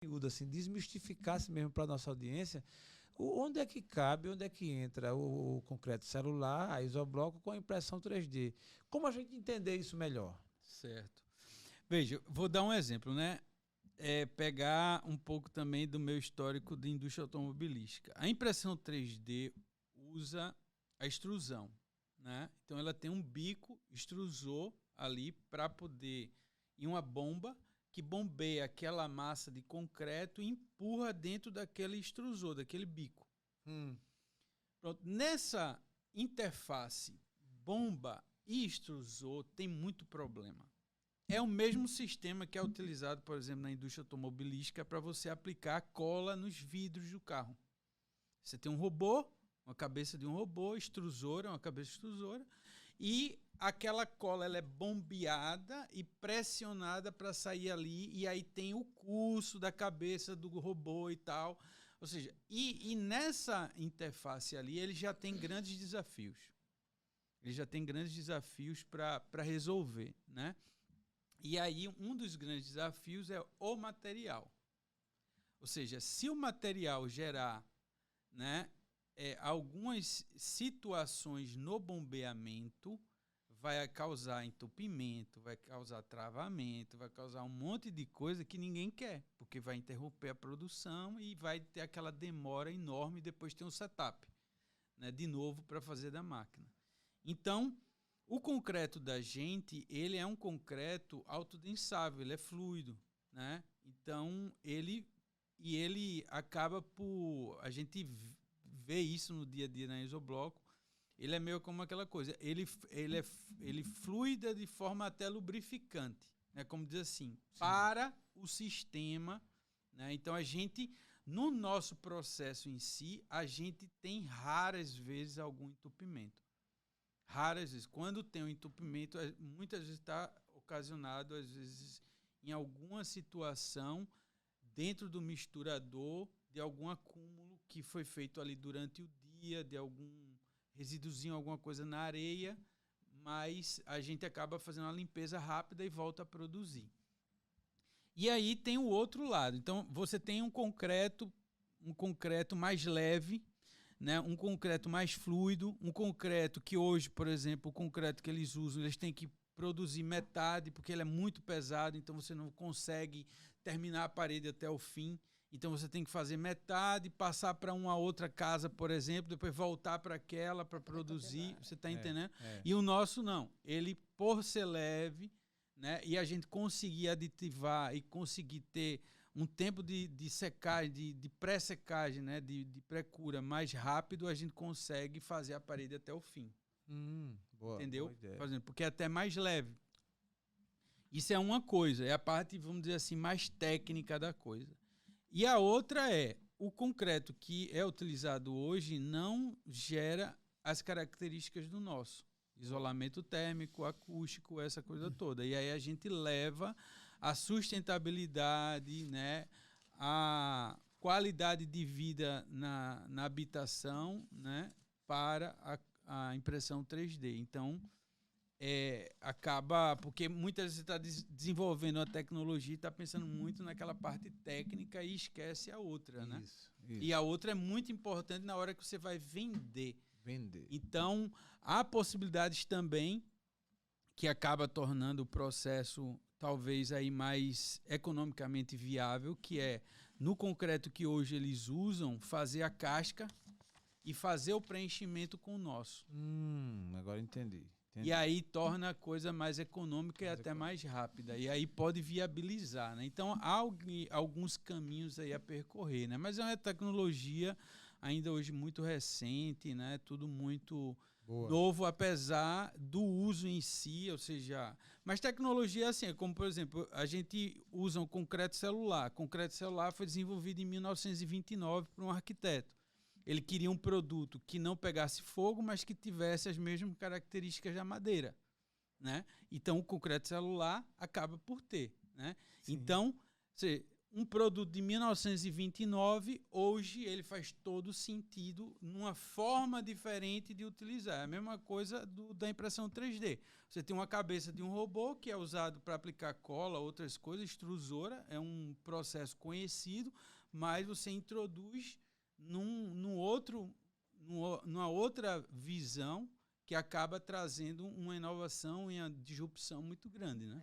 miúdo, assim, desmistificasse mesmo para a nossa audiência onde é que cabe, onde é que entra o concreto celular, a isobloco com a impressão 3D. Como a gente entender isso melhor? Certo. Veja, vou dar um exemplo, né? Pegar um pouco também do meu histórico de indústria automobilística. A impressão 3D usa a extrusão, né? Então ela tem um bico extrusor ali para poder ir uma bomba que bombeia aquela massa de concreto e empurra dentro daquele extrusor, daquele bico. Pronto. Nessa interface bomba e extrusor tem muito problema. É o mesmo sistema que é utilizado, por exemplo, na indústria automobilística para você aplicar cola nos vidros do carro. Você tem um robô, uma cabeça de um robô, extrusora, uma cabeça extrusora, e aquela cola ela é bombeada e pressionada para sair ali, e aí tem o curso da cabeça do robô e tal. Ou seja, e nessa interface ali ele já tem grandes desafios. Ele já tem grandes desafios para resolver, né? E aí um dos grandes desafios é o material. Ou seja, se o material gerar, né, algumas situações no bombeamento, vai causar entupimento, vai causar travamento, vai causar um monte de coisa que ninguém quer, porque vai interromper a produção e vai ter aquela demora enorme e depois tem um setup, né, de novo para fazer da máquina. Então, o concreto da gente, ele é um concreto autodensável, ele é fluido, né? Então, ele acaba por... A gente vê isso no dia a dia na isobloco, ele é meio como aquela coisa, ele fluida de forma até lubrificante, né? Como diz assim, sim, para o sistema, né? Então, a gente, no nosso processo em si, a gente tem raras vezes algum entupimento. Raras vezes. Quando tem um entupimento, muitas vezes está ocasionado, às vezes, em alguma situação dentro do misturador, de algum acúmulo que foi feito ali durante o dia, de algum resíduozinho, alguma coisa na areia, mas a gente acaba fazendo uma limpeza rápida e volta a produzir. E aí tem o outro lado. Então, você tem um concreto mais leve, né? Um concreto mais fluido, um concreto que hoje, por exemplo, o concreto que eles usam, eles têm que produzir metade, porque ele é muito pesado, então você não consegue terminar a parede até o fim. Então você tem que fazer metade, passar para uma outra casa, por exemplo, depois voltar para aquela para produzir. Você está entendendo? E o nosso não. Ele, por ser leve, né? E a gente conseguir aditivar e conseguir ter um tempo de secagem, de pré-secagem, né? de pré-cura mais rápido, a gente consegue fazer a parede até o fim. Boa, entendeu? Boa ideia. Fazendo, porque é até mais leve. Isso é uma coisa, é a parte, vamos dizer assim, mais técnica da coisa. E a outra é, o concreto que é utilizado hoje não gera as características do nosso. Isolamento térmico, acústico, essa coisa toda. E aí a gente leva a sustentabilidade, né, a qualidade de vida na habitação, né, para a impressão 3D. Então, acaba... Porque muitas vezes você está desenvolvendo a tecnologia e está pensando muito naquela parte técnica e esquece a outra, né? Isso. E a outra é muito importante na hora que você vai vender. Vender. Então, há possibilidades também que acaba tornando o processo talvez aí mais economicamente viável, que é no concreto que hoje eles usam, fazer a casca e fazer o preenchimento com o nosso. Agora entendi. E aí torna a coisa mais econômica e até mais rápida. E aí pode viabilizar, né? Então, há alguns caminhos aí a percorrer, né? Mas é uma tecnologia ainda hoje muito recente, né? Tudo muito novo, apesar do uso em si, ou seja... Mas tecnologia assim, é como, por exemplo, a gente usa um concreto celular. O concreto celular foi desenvolvido em 1929 por um arquiteto. Ele queria um produto que não pegasse fogo, mas que tivesse as mesmas características da madeira, né? Então, o concreto celular acaba por ter, né? Sim. Então, um produto de 1929, hoje ele faz todo sentido numa forma diferente de utilizar. É a mesma coisa da impressão 3D. Você tem uma cabeça de um robô que é usado para aplicar cola, outras coisas, extrusora, é um processo conhecido, mas você introduz numa outra visão que acaba trazendo uma inovação e uma disrupção muito grande, né?